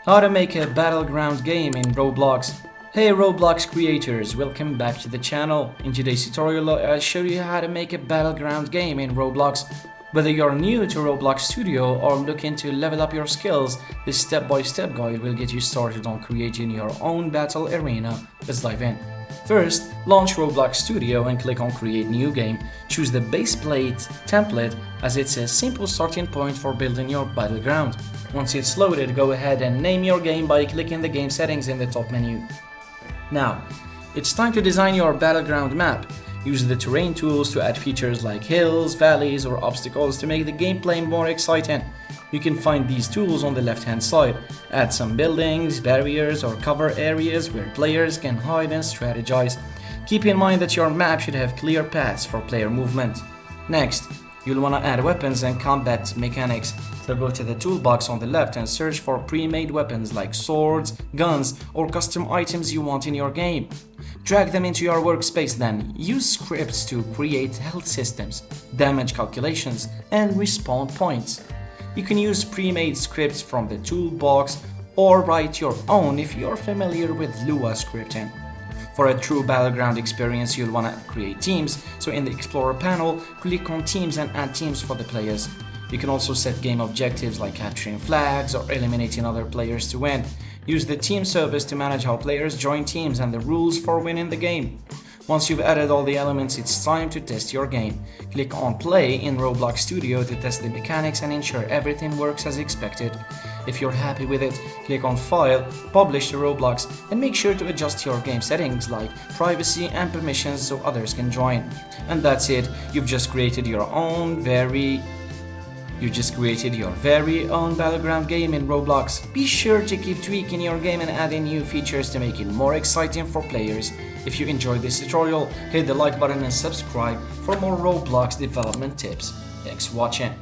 How to make a BattleGround game in Roblox. Hey Roblox creators, welcome back to the channel. In today's tutorial I'll show you how to make a BattleGround game in Roblox. Whether you're new to Roblox Studio or looking to level up your skills, this step-by-step guide will get you started on creating your own battle arena. Let's dive in. First, launch Roblox Studio and click on Create New Game. Choose the base plate template as it's a simple starting point for building your battleground. Once it's loaded, go ahead and name your game by clicking the game settings in the top menu. Now, it's time to design your battleground map. Use the terrain tools to add features like hills, valleys, or obstacles to make the gameplay more exciting. You can find these tools on the left-hand side. Add some buildings, barriers, or cover areas where players can hide and strategize. Keep in mind that your map should have clear paths for player movement. Next, you'll want to add weapons and combat mechanics. So go to the toolbox on the left and search for pre-made weapons like swords, guns, or custom items you want in your game. Drag them into your workspace then. Use scripts to create health systems, damage calculations, and respawn points. You can use pre-made scripts from the toolbox or write your own if you're familiar with Lua scripting. For a true battleground experience, you'll want to create teams, so in the Explorer panel, click on Teams and add teams for the players. You can also set game objectives like capturing flags or eliminating other players to win. Use the team service to manage how players join teams and the rules for winning the game. Once you've added all the elements, it's time to test your game. Click on Play in Roblox Studio to test the mechanics and ensure everything works as expected. If you're happy with it, click on File, Publish to Roblox, and make sure to adjust your game settings like privacy and permissions so others can join. And that's it, you've just created your very own battleground game in Roblox. Be sure to keep tweaking your game and adding new features to make it more exciting for players. If you enjoyed this tutorial, hit the like button and subscribe for more Roblox development tips. Thanks for watching.